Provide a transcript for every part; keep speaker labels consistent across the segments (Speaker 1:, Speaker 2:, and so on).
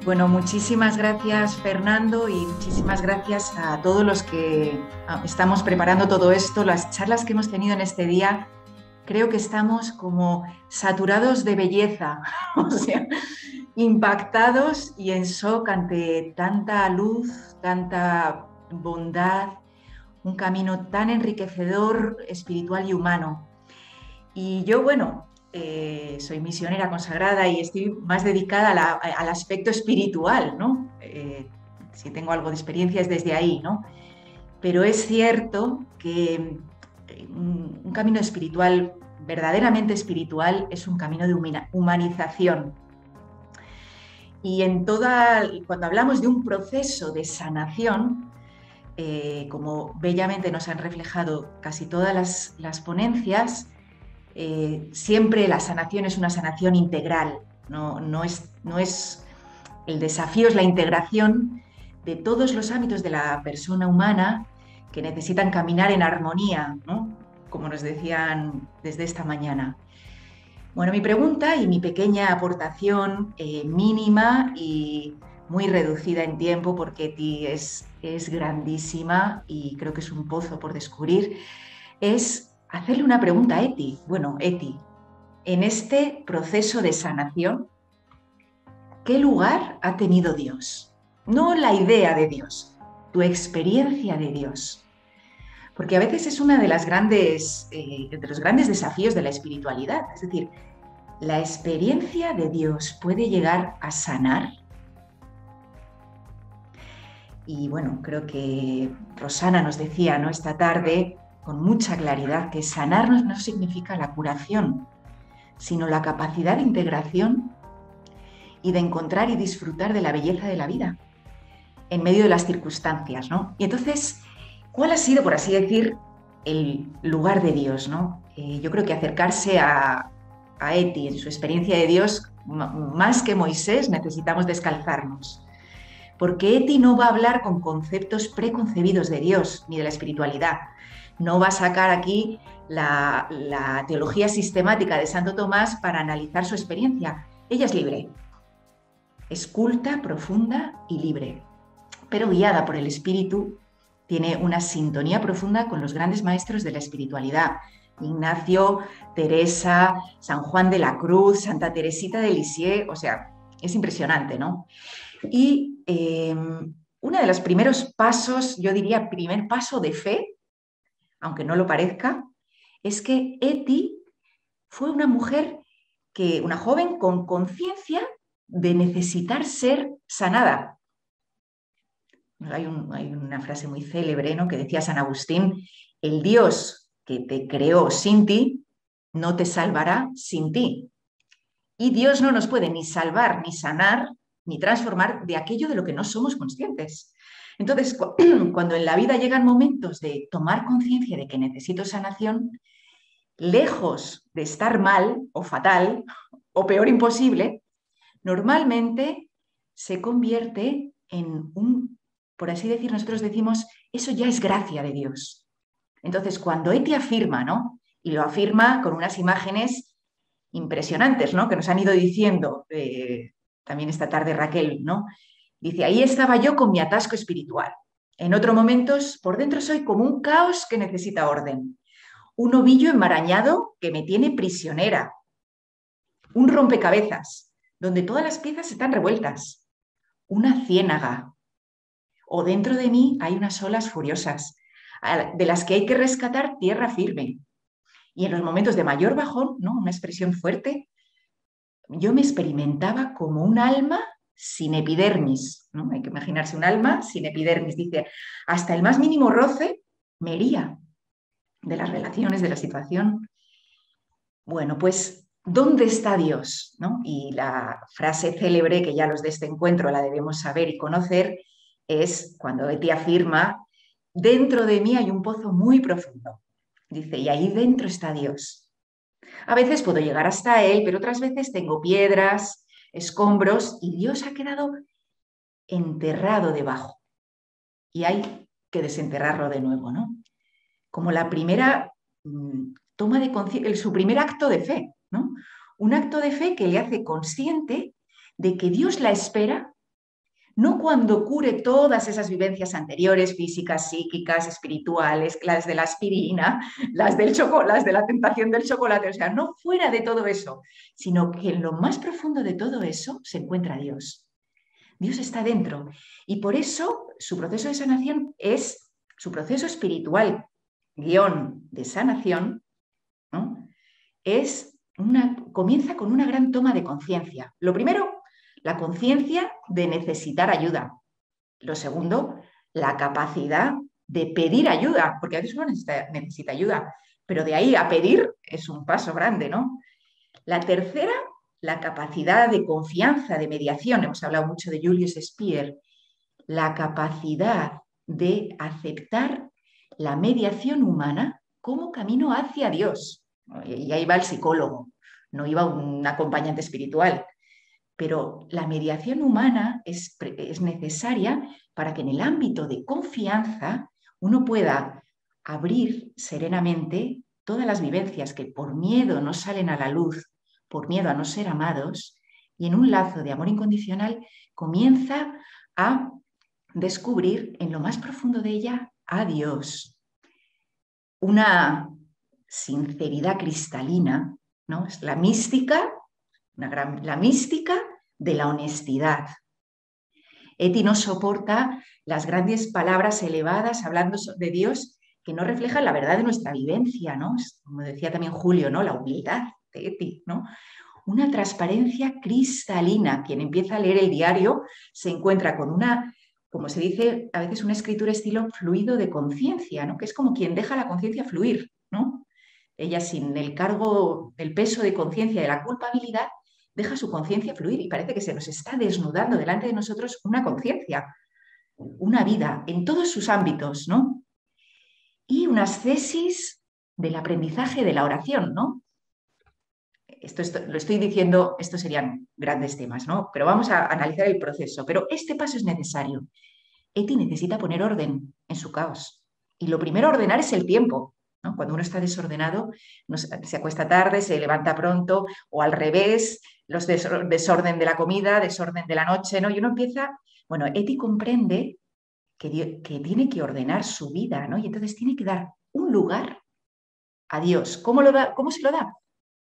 Speaker 1: Bueno, muchísimas gracias Fernando y muchísimas gracias a todos los que estamos preparando todo esto. Las charlas que hemos tenido en este día, creo que estamos como saturados de belleza, o sea, impactados y en shock ante tanta luz, tanta bondad, un camino tan enriquecedor espiritual y humano. Y yo, bueno, soy misionera consagrada y estoy más dedicada al aspecto espiritual, ¿no? Si tengo algo de experiencia es desde ahí, ¿no? Pero es cierto que un camino espiritual, verdaderamente espiritual, es un camino de humanización. Y cuando hablamos de un proceso de sanación, como bellamente nos han reflejado casi todas las ponencias, siempre la sanación es una sanación integral, no es el desafío, es la integración de todos los ámbitos de la persona humana que necesitan caminar en armonía, ¿no? Como nos decían desde esta mañana. Bueno, mi pregunta y mi pequeña aportación mínima y muy reducida en tiempo, porque es grandísima y creo que es un pozo por descubrir, es hacerle una pregunta a Eti. Bueno, Eti, en este proceso de sanación, ¿qué lugar ha tenido Dios? No la idea de Dios, tu experiencia de Dios. Porque a veces es una de los grandes desafíos de la espiritualidad. Es decir, ¿la experiencia de Dios puede llegar a sanar? Y bueno, creo que Rosana nos decía, ¿no?, esta tarde con mucha claridad que sanarnos no significa la curación, sino la capacidad de integración y de encontrar y disfrutar de la belleza de la vida en medio de las circunstancias, ¿no? Y entonces, ¿cuál ha sido, por así decir, el lugar de Dios, ¿no? Yo creo que acercarse a Eti en su experiencia de Dios, más que Moisés, necesitamos descalzarnos. Porque Eti no va a hablar con conceptos preconcebidos de Dios ni de la espiritualidad. No va a sacar aquí la teología sistemática de Santo Tomás para analizar su experiencia. Ella es libre, es culta, profunda y libre, pero guiada por el Espíritu, tiene una sintonía profunda con los grandes maestros de la espiritualidad. Ignacio, Teresa, San Juan de la Cruz, Santa Teresita de Lisieux, o sea, es impresionante, ¿no? Y uno de los primeros pasos, yo diría primer paso de fe, aunque no lo parezca, es que Eti fue una mujer una joven con conciencia de necesitar ser sanada. Hay una frase muy célebre, ¿no?, que decía San Agustín: el Dios que te creó sin ti no te salvará sin ti. Y Dios no nos puede ni salvar, ni sanar, ni transformar de aquello de lo que no somos conscientes. Entonces, cuando en la vida llegan momentos de tomar conciencia de que necesito sanación, lejos de estar mal o fatal o peor imposible, normalmente se convierte en por así decir, nosotros decimos, eso ya es gracia de Dios. Entonces, cuando Eti afirma, ¿no?, y lo afirma con unas imágenes impresionantes, ¿no?, que nos han ido diciendo también esta tarde Raquel, ¿no? Dice, ahí estaba yo con mi atasco espiritual. En otros momentos, por dentro soy como un caos que necesita orden, un ovillo enmarañado que me tiene prisionera, un rompecabezas donde todas las piezas están revueltas, una ciénaga, o dentro de mí hay unas olas furiosas de las que hay que rescatar tierra firme. Y en los momentos de mayor bajón, ¿no?, una expresión fuerte, yo me experimentaba como un alma sin epidermis, ¿no? Hay que imaginarse un alma sin epidermis. Dice, hasta el más mínimo roce me hería de las relaciones, de la situación. Bueno, pues, ¿dónde está Dios?, ¿no? Y la frase célebre, que ya los de este encuentro la debemos saber y conocer, es cuando Eti afirma, dentro de mí hay un pozo muy profundo. Dice, y ahí dentro está Dios. A veces puedo llegar hasta Él, pero otras veces tengo piedras, escombros, y Dios ha quedado enterrado debajo. Y hay que desenterrarlo de nuevo, ¿no? Como la primera toma de conciencia, su primer acto de fe, ¿no? Un acto de fe que le hace consciente de que Dios la espera no cuando cure todas esas vivencias anteriores, físicas, psíquicas, espirituales, las de la aspirina, las del las de la tentación del chocolate, o sea, no fuera de todo eso, sino que en lo más profundo de todo eso se encuentra Dios. Dios está dentro y por eso su proceso de sanación es su proceso espiritual, guión de sanación, ¿no? Comienza con una gran toma de conciencia. Lo primero, la conciencia de necesitar ayuda. Lo segundo, la capacidad de pedir ayuda, porque a veces uno necesita ayuda, pero de ahí a pedir es un paso grande, ¿no? La tercera, la capacidad de confianza, de mediación. Hemos hablado mucho de Julius Speer. La capacidad de aceptar la mediación humana como camino hacia Dios. Y ahí va el psicólogo, no iba un acompañante espiritual. Pero la mediación humana es necesaria para que en el ámbito de confianza uno pueda abrir serenamente todas las vivencias que por miedo no salen a la luz, por miedo a no ser amados, y en un lazo de amor incondicional comienza a descubrir en lo más profundo de ella a Dios. Una sinceridad cristalina, ¿no? Es la mística, la mística de la honestidad. Eti no soporta las grandes palabras elevadas hablando de Dios que no reflejan la verdad de nuestra vivencia, ¿no? Como decía también Julio, ¿no? La humildad de Eti, ¿no? Una transparencia cristalina. Quien empieza a leer el diario se encuentra con una, como se dice a veces, una escritura estilo fluido de conciencia, ¿no? Que es como quien deja la conciencia fluir, ¿no? Ella sin el cargo, el peso de conciencia de la culpabilidad, deja su conciencia fluir y parece que se nos está desnudando delante de nosotros una conciencia, una vida en todos sus ámbitos, ¿no? Y unas tesis del aprendizaje de la oración, ¿no? Esto lo estoy diciendo, estos serían grandes temas, ¿no? Pero vamos a analizar el proceso. Pero este paso es necesario. Eti necesita poner orden en su caos. Y lo primero a ordenar es el tiempo, ¿no? Cuando uno está desordenado, se acuesta tarde, se levanta pronto, o al revés, desorden de la comida, desorden de la noche, ¿no? Y uno empieza, bueno, Eti comprende que tiene que ordenar su vida, ¿no? Y entonces tiene que dar un lugar a Dios. ¿Cómo lo da? ¿Cómo se lo da?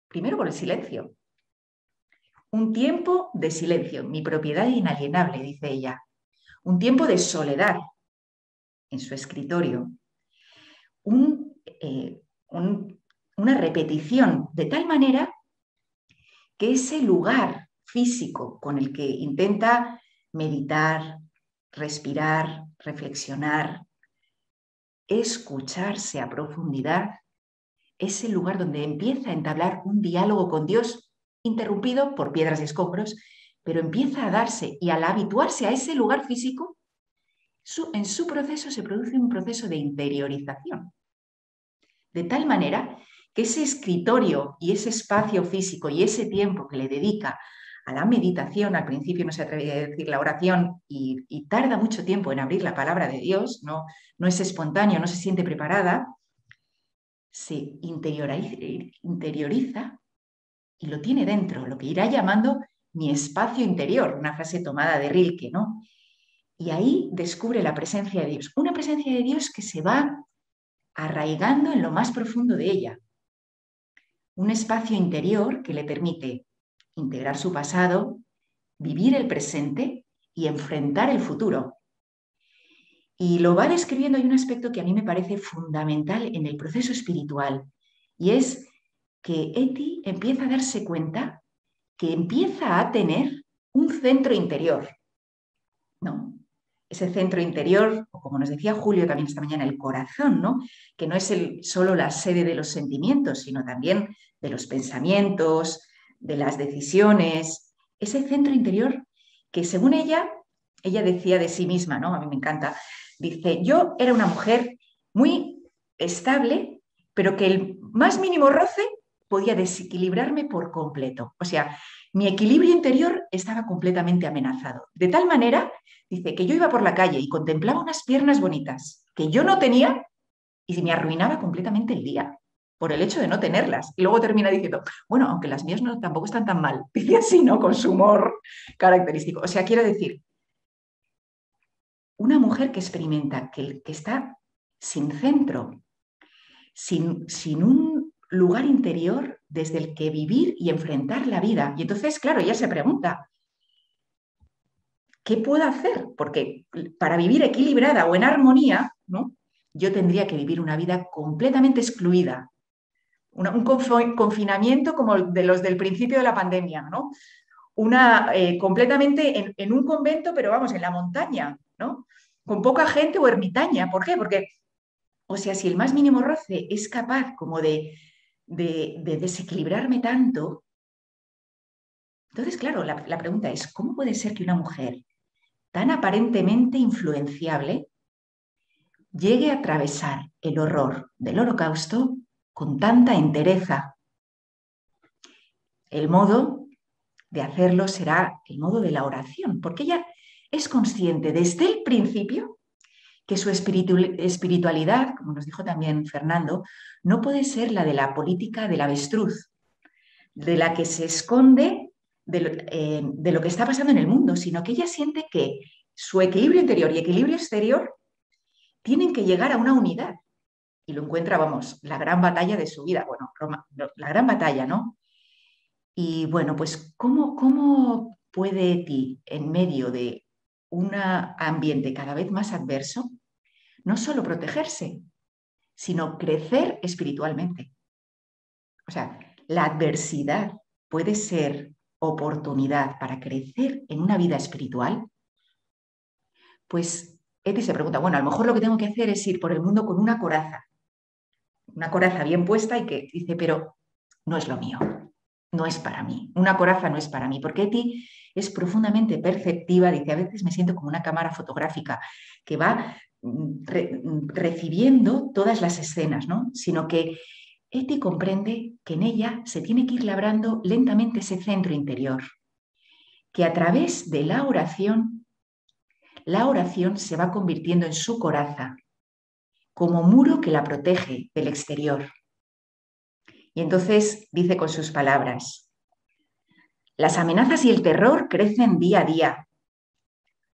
Speaker 1: Primero con el silencio. Un tiempo de silencio, mi propiedad inalienable, dice ella. Un tiempo de soledad en su escritorio. Una repetición de tal manera que ese lugar físico con el que intenta meditar, respirar, reflexionar, escucharse a profundidad, es el lugar donde empieza a entablar un diálogo con Dios, interrumpido por piedras y escombros, pero empieza a darse y al habituarse a ese lugar físico, en su proceso se produce un proceso de interiorización. De tal manera que ese escritorio y ese espacio físico y ese tiempo que le dedica a la meditación, al principio no se atreve a decir la oración y tarda mucho tiempo en abrir la palabra de Dios, no es espontáneo, no se siente preparada, se interioriza y lo tiene dentro, lo que irá llamando mi espacio interior, una frase tomada de Rilke, ¿no? Y ahí descubre la presencia de Dios, una presencia de Dios que se va arraigando en lo más profundo de ella. Un espacio interior que le permite integrar su pasado, vivir el presente y enfrentar el futuro. Y lo va describiendo, hay un aspecto que a mí me parece fundamental en el proceso espiritual, y es que Eti empieza a darse cuenta que empieza a tener un centro interior, ¿no? Ese centro interior, o como nos decía Julio también esta mañana, el corazón, ¿no? Que no es solo la sede de los sentimientos, sino también de los pensamientos, de las decisiones, ese centro interior que según ella decía de sí misma, ¿no? A mí me encanta, dice, yo era una mujer muy estable, pero que el más mínimo roce podía desequilibrarme por completo. O sea, mi equilibrio interior estaba completamente amenazado. De tal manera, dice, que yo iba por la calle y contemplaba unas piernas bonitas que yo no tenía y me arruinaba completamente el día por el hecho de no tenerlas. Y luego termina diciendo, bueno, aunque las mías tampoco están tan mal. Dice así, ¿no? Con su humor característico. O sea, quiero decir una mujer que experimenta que está sin centro, sin un lugar interior desde el que vivir y enfrentar la vida. Y entonces, claro, ella se pregunta, ¿qué puedo hacer? Porque para vivir equilibrada o en armonía, ¿no? Yo tendría que vivir una vida completamente excluida, un confinamiento como de los del principio de la pandemia, ¿no? Completamente en un convento, pero vamos, en la montaña, ¿no? Con poca gente o ermitaña. ¿Por qué? Porque, o sea, si el más mínimo roce es capaz como de desequilibrarme tanto, entonces, claro, la pregunta es, ¿cómo puede ser que una mujer tan aparentemente influenciable llegue a atravesar el horror del Holocausto con tanta entereza? El modo de hacerlo será el modo de la oración, porque ella es consciente desde el principio que su espiritualidad, como nos dijo también Fernando, no puede ser la de la política del avestruz, de la que se esconde de lo que está pasando en el mundo, sino que ella siente que su equilibrio interior y equilibrio exterior tienen que llegar a una unidad. Y lo encuentra, vamos, la gran batalla de su vida. Bueno, la gran batalla, ¿no? Y bueno, pues ¿cómo puede ti, en medio de un ambiente cada vez más adverso, no solo protegerse, sino crecer espiritualmente? O sea, la adversidad puede ser oportunidad para crecer en una vida espiritual. Pues Eti se pregunta, bueno, a lo mejor lo que tengo que hacer es ir por el mundo con una coraza bien puesta y que dice, pero no es lo mío, no es para mí, una coraza no es para mí, porque Eti es profundamente perceptiva, dice, a veces me siento como una cámara fotográfica que va recibiendo todas las escenas, ¿no? Sino que Eti comprende que en ella se tiene que ir labrando lentamente ese centro interior, que a través de la oración se va convirtiendo en su coraza, como muro que la protege del exterior. Y entonces dice con sus palabras, las amenazas y el terror crecen día a día.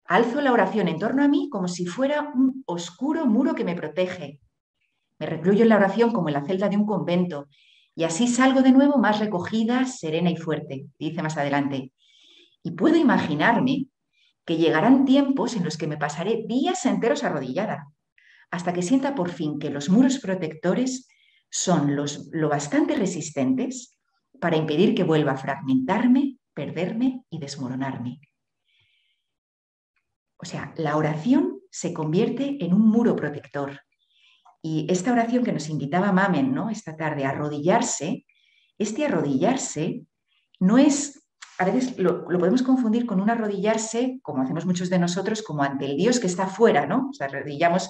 Speaker 1: Alzo la oración en torno a mí como si fuera un oscuro muro que me protege. Me recluyo en la oración como en la celda de un convento y así salgo de nuevo más recogida, serena y fuerte. Dice más adelante. Y puedo imaginarme que llegarán tiempos en los que me pasaré días enteros arrodillada, hasta que sienta por fin que los muros protectores son lo bastante resistentes para impedir que vuelva a fragmentarme, perderme y desmoronarme. O sea, la oración se convierte en un muro protector. Y esta oración que nos invitaba Mamen, ¿no? Esta tarde, a arrodillarse, este arrodillarse no es, a veces lo podemos confundir con un arrodillarse, como hacemos muchos de nosotros, como ante el Dios que está fuera, ¿no? O sea, arrodillamos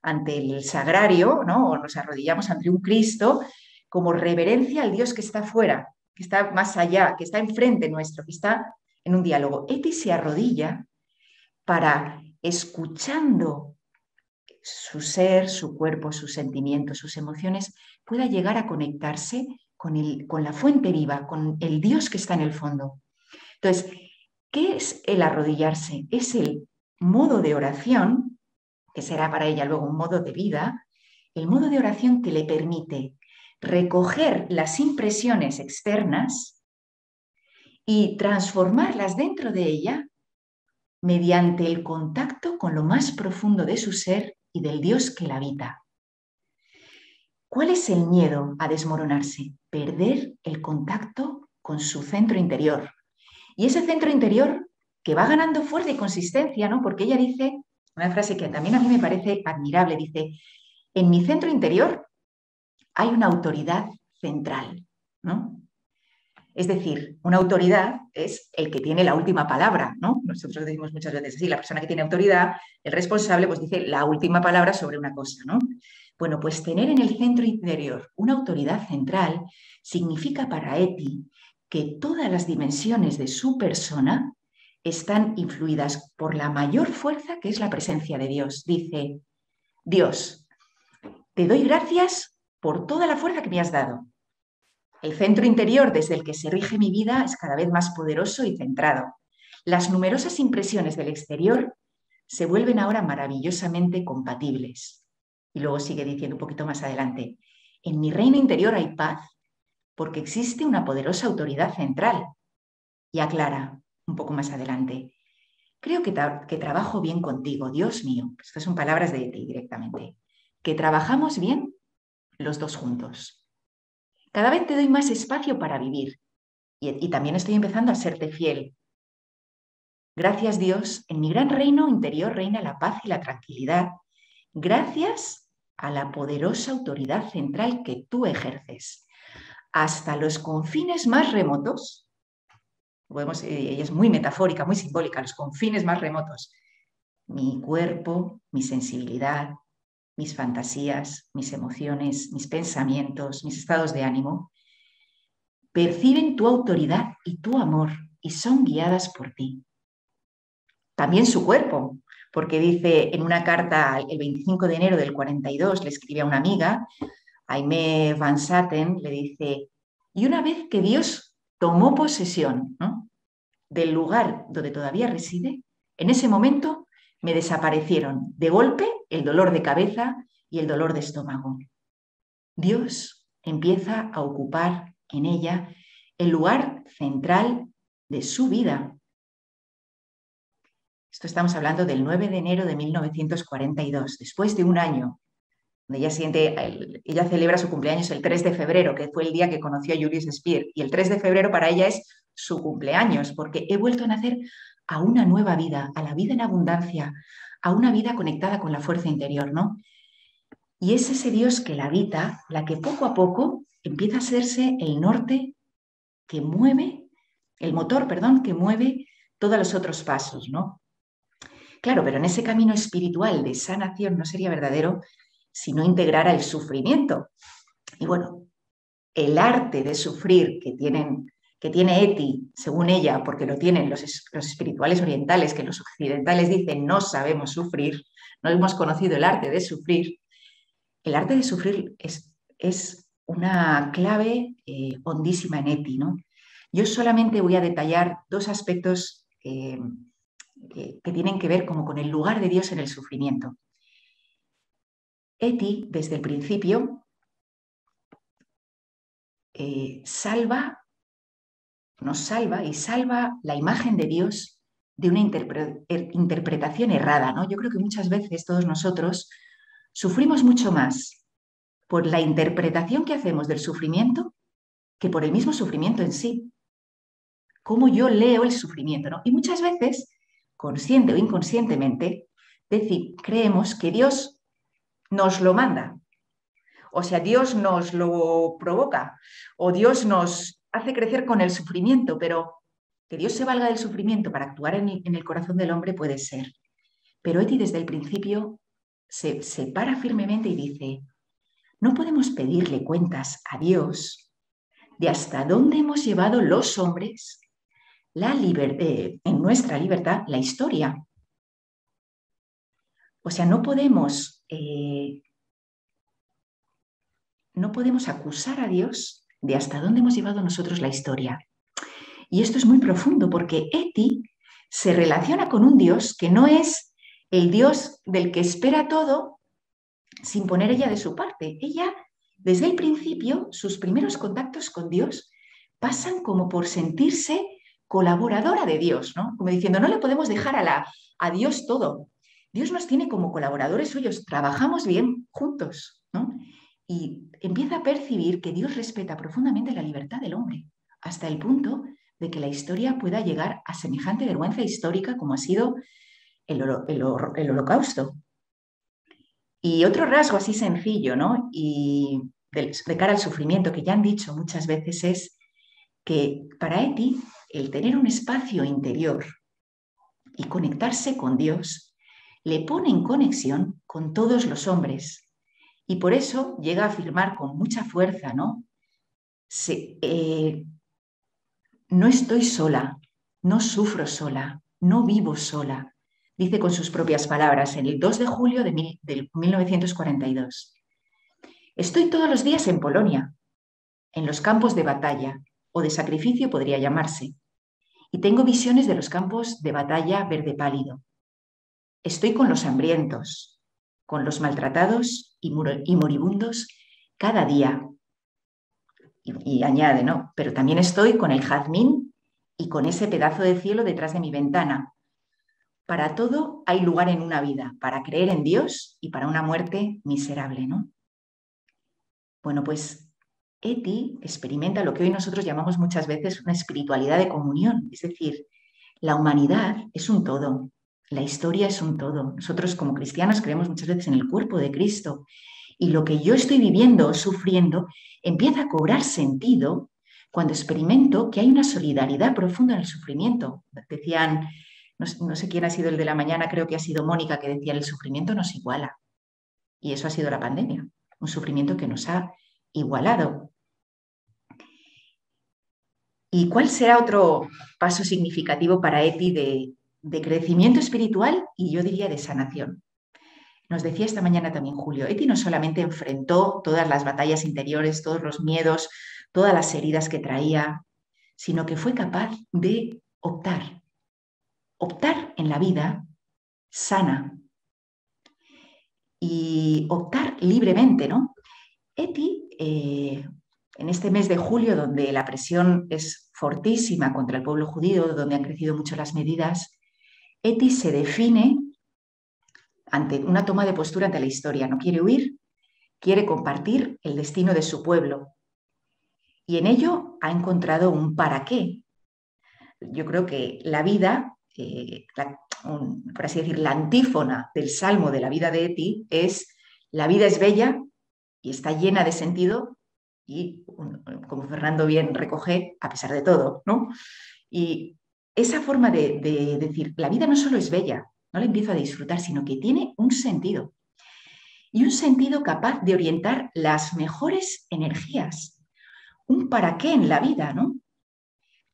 Speaker 1: ante el sagrario, ¿no? O nos arrodillamos ante un Cristo como reverencia al Dios que está fuera, que está más allá, que está enfrente nuestro, que está en un diálogo. Eti se arrodilla para, escuchando su ser, su cuerpo, sus sentimientos, sus emociones, pueda llegar a conectarse con la fuente viva, con el Dios que está en el fondo. Entonces, ¿qué es el arrodillarse? Es el modo de oración, que será para ella luego un modo de vida, el modo de oración que le permite recoger las impresiones externas y transformarlas dentro de ella mediante el contacto con lo más profundo de su ser y del Dios que la habita. ¿Cuál es el miedo a desmoronarse? Perder el contacto con su centro interior. Y ese centro interior que va ganando fuerza y consistencia, ¿no? Porque ella dice, una frase que también a mí me parece admirable, dice, en mi centro interior hay una autoridad central, ¿no? Es decir, una autoridad es el que tiene la última palabra, ¿no? Nosotros decimos muchas veces así, la persona que tiene autoridad, el responsable, pues dice la última palabra sobre una cosa, ¿no? Bueno, pues tener en el centro interior una autoridad central significa para Eti que todas las dimensiones de su persona están influidas por la mayor fuerza que es la presencia de Dios. Dice, Dios, te doy gracias por toda la fuerza que me has dado. El centro interior desde el que se rige mi vida es cada vez más poderoso y centrado. Las numerosas impresiones del exterior se vuelven ahora maravillosamente compatibles. Y luego sigue diciendo un poquito más adelante, en mi reino interior hay paz porque existe una poderosa autoridad central. Y aclara un poco más adelante, creo que trabajo bien contigo, Dios mío. Estas son palabras de ti directamente. Que trabajamos bien los dos juntos. Cada vez te doy más espacio para vivir y también estoy empezando a serte fiel. Gracias, Dios, en mi gran reino interior reina la paz y la tranquilidad, gracias a la poderosa autoridad central que tú ejerces. Hasta los confines más remotos, ella es muy metafórica, muy simbólica, los confines más remotos, mi cuerpo, mi sensibilidad, mis fantasías, mis emociones, mis pensamientos, mis estados de ánimo, perciben tu autoridad y tu amor y son guiadas por ti. También su cuerpo, porque dice en una carta el 25 de enero del 42, le escribe a una amiga, Aimee Van Satten, le dice, y una vez que Dios tomó posesión, ¿no?, del lugar donde todavía reside, en ese momento me desaparecieron de golpe el dolor de cabeza y el dolor de estómago. Dios empieza a ocupar en ella el lugar central de su vida. Esto estamos hablando del 9 de enero de 1942, después de un año, donde ella celebra su cumpleaños el 3 de febrero, que fue el día que conoció a Julius Speer, y el 3 de febrero para ella es su cumpleaños, porque he vuelto a nacer a una nueva vida, a la vida en abundancia, a una vida conectada con la fuerza interior, ¿no? Y es ese Dios que la habita, la que poco a poco empieza a hacerse el norte que mueve, el motor, perdón, que mueve todos los otros pasos, ¿no? Claro, pero en ese camino espiritual de sanación no sería verdadero si no integrara el sufrimiento. Y bueno, el arte de sufrir que tiene Eti, según ella, porque lo tienen los espirituales orientales, que los occidentales dicen no sabemos sufrir, no hemos conocido el arte de sufrir. El arte de sufrir es una clave hondísima en Eti, ¿no? Yo solamente voy a detallar dos aspectos que tienen que ver como con el lugar de Dios en el sufrimiento. Eti, desde el principio, nos salva y salva la imagen de Dios de una interpretación errada, ¿no? Yo creo que muchas veces todos nosotros sufrimos mucho más por la interpretación que hacemos del sufrimiento que por el mismo sufrimiento en sí. Cómo yo leo el sufrimiento, ¿no? Y muchas veces, consciente o inconscientemente, creemos que Dios nos lo manda. O sea, Dios nos lo provoca o Dios nos hace crecer con el sufrimiento, pero que Dios se valga del sufrimiento para actuar en el corazón del hombre puede ser. Pero Eti desde el principio se para firmemente y dice, no podemos pedirle cuentas a Dios de hasta dónde hemos llevado los hombres en nuestra libertad la historia. O sea, no podemos acusar a Dios de hasta dónde hemos llevado nosotros la historia. Y esto es muy profundo porque Eti se relaciona con un Dios que no es el Dios del que espera todo sin poner ella de su parte. Ella, desde el principio, sus primeros contactos con Dios pasan como por sentirse colaboradora de Dios, ¿no? Como diciendo, no le podemos dejar a Dios todo. Dios nos tiene como colaboradores suyos, trabajamos bien juntos, ¿no? Y empieza a percibir que Dios respeta profundamente la libertad del hombre, hasta el punto de que la historia pueda llegar a semejante vergüenza histórica como ha sido el Holocausto. Y otro rasgo así sencillo, ¿no? Y de cara al sufrimiento, que ya han dicho muchas veces, es que para Eti el tener un espacio interior y conectarse con Dios le pone en conexión con todos los hombres. Y por eso llega a afirmar con mucha fuerza, ¿no? No estoy sola, no sufro sola, no vivo sola, dice con sus propias palabras en el 2 de julio de 1942. Estoy todos los días en Polonia, en los campos de batalla, o de sacrificio podría llamarse, y tengo visiones de los campos de batalla verde pálido. estoy con los hambrientos, con los maltratados y moribundos cada día. Y añade, ¿no? Pero también estoy con el jazmín y con ese pedazo de cielo detrás de mi ventana. Para todo hay lugar en una vida, para creer en Dios y para una muerte miserable, ¿no? Bueno, pues Eti experimenta lo que hoy nosotros llamamos muchas veces una espiritualidad de comunión, es decir, la humanidad es un todo, la historia es un todo. Nosotros como cristianos creemos muchas veces en el cuerpo de Cristo y lo que yo estoy viviendo o sufriendo empieza a cobrar sentido cuando experimento que hay una solidaridad profunda en el sufrimiento. Decían, no sé quién ha sido el de la mañana, creo que ha sido Mónica, que decía, el sufrimiento nos iguala. Y eso ha sido la pandemia, un sufrimiento que nos ha igualado. ¿Y cuál será otro paso significativo para Eti de crecimiento espiritual y yo diría de sanación? Nos decía esta mañana también Julio, Eti no solamente enfrentó todas las batallas interiores, todos los miedos, todas las heridas que traía, sino que fue capaz de optar en la vida sana y optar libremente, ¿no? Eti, en este mes de julio, donde la presión es fortísima contra el pueblo judío, donde han crecido mucho las medidas, Eti se define ante una toma de postura ante la historia. No quiere huir, quiere compartir el destino de su pueblo. Y en ello ha encontrado un para qué. Yo creo que la vida, por así decir, la antífona del salmo de la vida de Eti es: la vida es bella y está llena de sentido y, como Fernando bien recoge, a pesar de todo, ¿no? Y esa forma de decir, la vida no solo es bella, no la empiezo a disfrutar, sino que tiene un sentido. Y un sentido capaz de orientar las mejores energías. Un para qué en la vida, ¿no?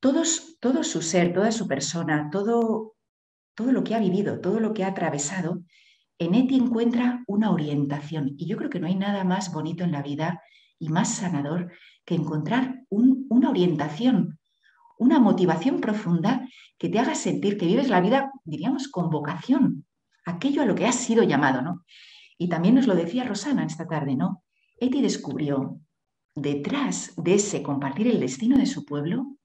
Speaker 1: Todo su ser, toda su persona, todo lo que ha vivido, todo lo que ha atravesado, en Eti encuentra una orientación. Y yo creo que no hay nada más bonito en la vida y más sanador que encontrar una orientación, una motivación profunda que te haga sentir que vives la vida, diríamos, con vocación, aquello a lo que has sido llamado, ¿no? Y también nos lo decía Rosana esta tarde, ¿no? Eti descubrió, detrás de ese compartir el destino de su pueblo,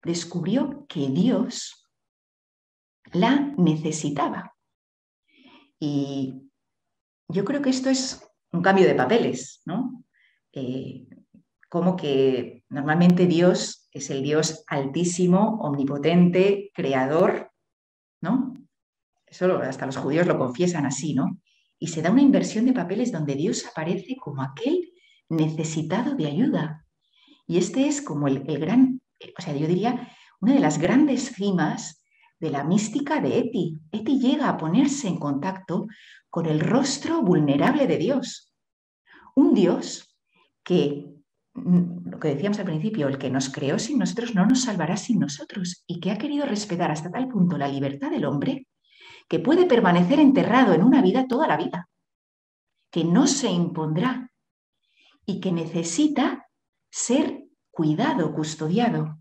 Speaker 1: descubrió que Dios la necesitaba. Y yo creo que esto es un cambio de papeles, ¿no? Como que normalmente Dios es el Dios altísimo, omnipotente, creador, ¿no? Eso hasta los judíos lo confiesan así, ¿no? Y se da una inversión de papeles donde Dios aparece como aquel necesitado de ayuda. Y este es como el gran, o sea, yo diría, una de las grandes cimas de la mística de Eti. Eti llega a ponerse en contacto con el rostro vulnerable de Dios. Un Dios que, lo que decíamos al principio, el que nos creó sin nosotros no nos salvará sin nosotros y que ha querido respetar hasta tal punto la libertad del hombre que puede permanecer enterrado en una vida toda la vida, que no se impondrá y que necesita ser cuidado, custodiado.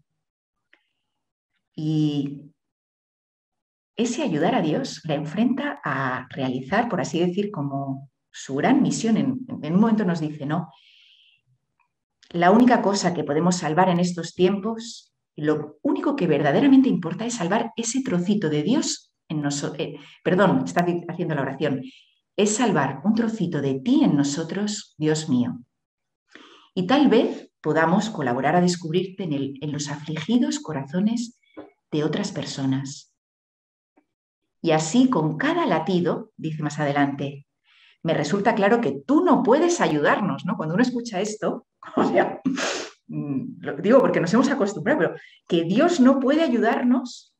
Speaker 1: Y ese ayudar a Dios la enfrenta a realizar, por así decir, como su gran misión. En un momento nos dice, no, la única cosa que podemos salvar en estos tiempos, lo único que verdaderamente importa es salvar ese trocito de Dios en nosotros. Perdón, está haciendo la oración. Es salvar un trocito de ti en nosotros, Dios mío. Y tal vez podamos colaborar a descubrirte en los afligidos corazones de otras personas. Y así, con cada latido, dice más adelante, me resulta claro que tú no puedes ayudarnos, ¿no? Cuando uno escucha esto, o sea, lo digo porque nos hemos acostumbrado, pero que Dios no puede ayudarnos,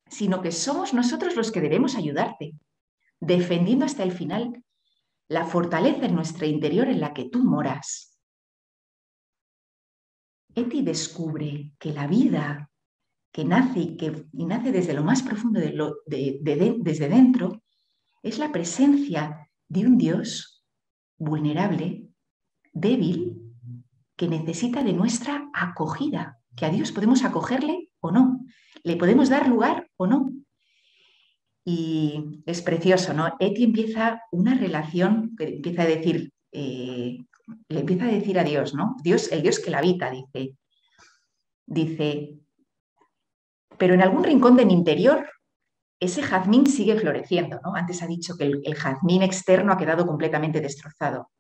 Speaker 1: sino que somos nosotros los que debemos ayudarte, defendiendo hasta el final la fortaleza en nuestro interior en la que tú moras. Eti descubre que la vida que nace y nace desde lo más profundo desde dentro, es la presencia de un Dios vulnerable, débil, que necesita de nuestra acogida, que a Dios podemos acogerle o no, le podemos dar lugar o no. Y es precioso, ¿no? Eti empieza una relación que empieza a decir, le empieza a decir a Dios, ¿no? Dios, el Dios que la habita, dice, pero en algún rincón de mi interior ese jazmín sigue floreciendo, ¿no? Antes ha dicho que el jazmín externo ha quedado completamente destrozado.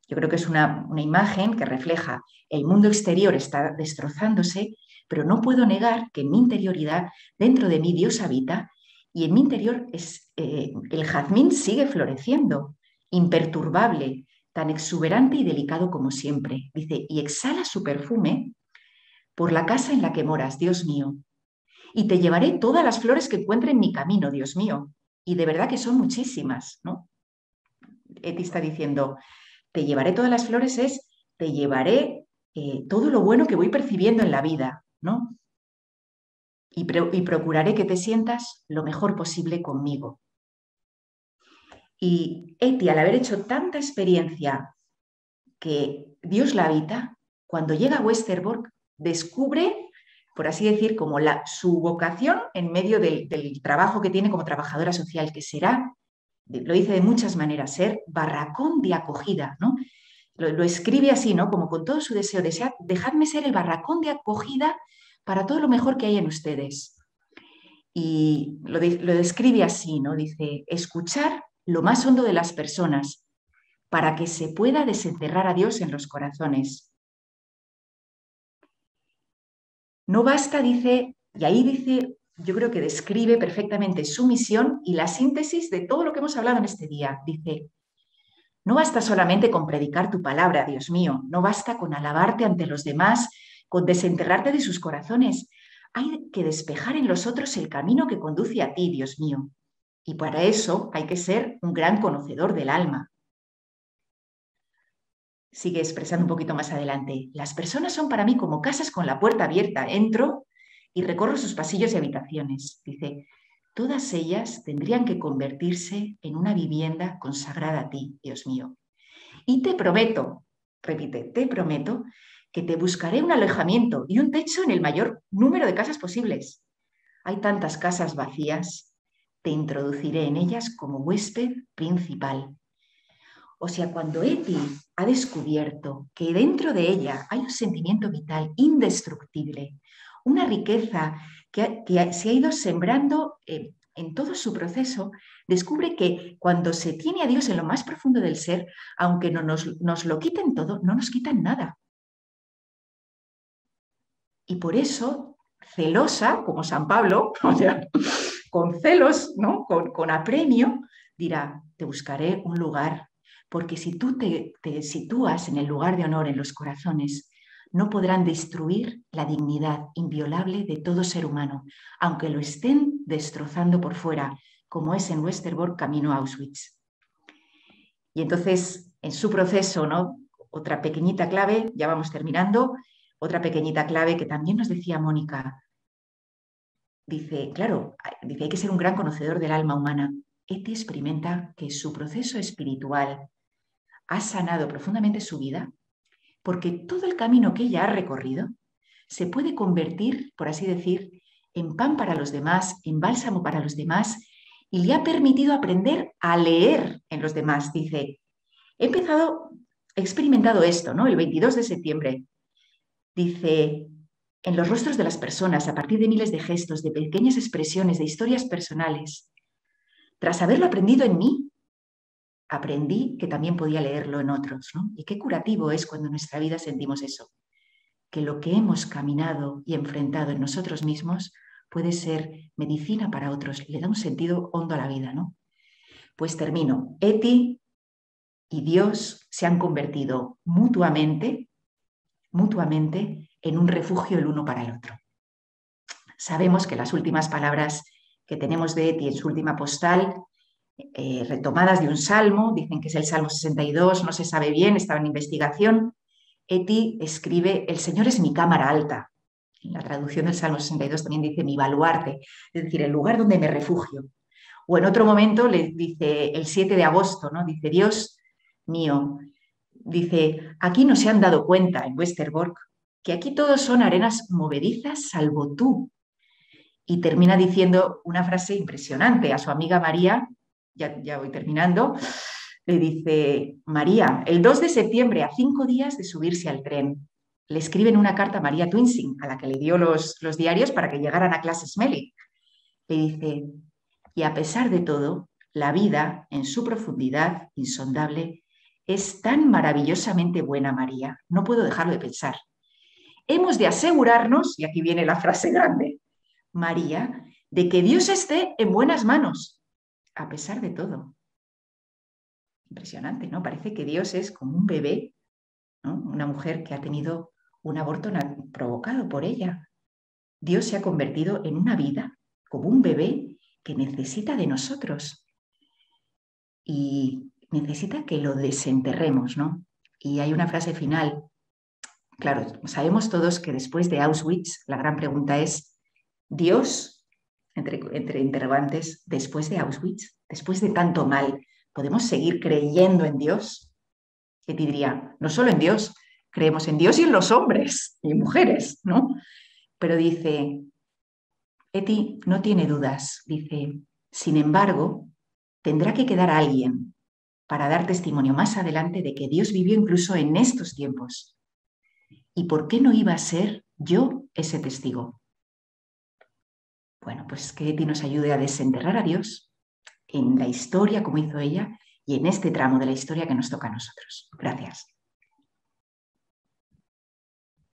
Speaker 1: Yo creo que es una imagen que refleja el mundo exterior está destrozándose, pero no puedo negar que en mi interioridad, dentro de mí, Dios habita y en mi interior el jazmín sigue floreciendo, imperturbable, tan exuberante y delicado como siempre. Dice, y exhala su perfume por la casa en la que moras, Dios mío, y te llevaré todas las flores que encuentre en mi camino, Dios mío. Y de verdad que son muchísimas, ¿no? Eti está diciendo, te llevaré todas las flores es, te llevaré todo lo bueno que voy percibiendo en la vida, ¿no? Y procuraré que te sientas lo mejor posible conmigo. Y Eti, al haber hecho tanta experiencia que Dios la habita, cuando llega a Westerbork, descubre, por así decir, como su vocación en medio del trabajo que tiene como trabajadora social, que será, lo dice de muchas maneras, ser barracón de acogida, ¿no? Lo escribe así, ¿no? Como con todo su deseo, dejadme ser el barracón de acogida para todo lo mejor que hay en ustedes. Y lo describe así, ¿no? Dice, escuchar lo más hondo de las personas para que se pueda desenterrar a Dios en los corazones. No basta, dice, y ahí dice, yo creo que describe perfectamente su misión y la síntesis de todo lo que hemos hablado en este día. Dice, no basta solamente con predicar tu palabra, Dios mío, no basta con alabarte ante los demás, con desenterrarte de sus corazones. Hay que despejar en los otros el camino que conduce a ti, Dios mío. Y para eso hay que ser un gran conocedor del alma. Sigue expresando un poquito más adelante. Las personas son para mí como casas con la puerta abierta. Entro y recorro sus pasillos y habitaciones. Dice, todas ellas tendrían que convertirse en una vivienda consagrada a ti, Dios mío. Y te prometo, repite, te prometo que te buscaré un alojamiento y un techo en el mayor número de casas posibles. Hay tantas casas vacías, te introduciré en ellas como huésped principal. O sea, cuando Eti ha descubierto que dentro de ella hay un sentimiento vital indestructible, una riqueza que se ha ido sembrando en todo su proceso, descubre que cuando se tiene a Dios en lo más profundo del ser, aunque no nos lo quiten todo, no nos quitan nada. Y por eso, celosa, como San Pablo, o sea, con celos, ¿no? Con apremio, dirá, te buscaré un lugar, porque si tú te sitúas en el lugar de honor en los corazones, no podrán destruir la dignidad inviolable de todo ser humano, aunque lo estén destrozando por fuera, como es en Westerbork camino a Auschwitz. Y entonces, en su proceso, ¿no? Otra pequeñita clave, ya vamos terminando, otra pequeñita clave que también nos decía Mónica, dice, claro, dice, hay que ser un gran conocedor del alma humana. Eti experimenta que su proceso espiritual ha sanado profundamente su vida porque todo el camino que ella ha recorrido se puede convertir, por así decir, en pan para los demás, en bálsamo para los demás, y le ha permitido aprender a leer en los demás. Dice, he experimentado esto, ¿no? El 22 de septiembre. Dice, en los rostros de las personas, a partir de miles de gestos, de pequeñas expresiones, de historias personales. Tras haberlo aprendido en mí, aprendí que también podía leerlo en otros, ¿no? Y qué curativo es cuando en nuestra vida sentimos eso, que lo que hemos caminado y enfrentado en nosotros mismos puede ser medicina para otros, le da un sentido hondo a la vida, ¿no? Pues termino. Eti y Dios se han convertido mutuamente en un refugio el uno para el otro. Sabemos que las últimas palabras que tenemos de Eti en su última postal, retomadas de un salmo, dicen que es el Salmo 62, no se sabe bien, estaba en investigación. Eti escribe, el Señor es mi cámara alta. En la traducción del Salmo 62 también dice mi baluarte, es decir, el lugar donde me refugio. O en otro momento le dice el 7 de agosto, ¿no? Dice, Dios mío, dice, aquí no se han dado cuenta en Westerbork que aquí todos son arenas movedizas salvo tú. y termina diciendo una frase impresionante a su amiga María, ya voy terminando, le dice: María, el 2 de septiembre, a 5 días de subirse al tren, le escriben una carta a María Twinsing, a la que le dio los diarios para que llegaran a clase Smelly. Le dice: y a pesar de todo, la vida, en su profundidad insondable, es tan maravillosamente buena, María, no puedo dejarlo de pensar. Hemos de asegurarnos, y aquí viene la frase grande, María, de que Dios esté en buenas manos, a pesar de todo. Impresionante, ¿no? Parece que Dios es como un bebé, ¿no? Una mujer que ha tenido un aborto provocado por ella. Dios se ha convertido en una vida, como un bebé que necesita de nosotros y necesita que lo desenterremos, ¿no? Y hay una frase final. Claro, sabemos todos que después de Auschwitz, la gran pregunta es: Dios, entre interrogantes, después de Auschwitz, después de tanto mal, ¿podemos seguir creyendo en Dios? Que te diría, no solo en Dios, creemos en Dios y en los hombres y mujeres, ¿no? Pero dice, Eti no tiene dudas, dice, sin embargo, tendrá que quedar alguien para dar testimonio más adelante de que Dios vivió incluso en estos tiempos. ¿Y por qué no iba a ser yo ese testigo? Bueno, pues que Eti nos ayude a desenterrar a Dios en la historia como hizo ella y en este tramo de la historia que nos toca a nosotros. Gracias.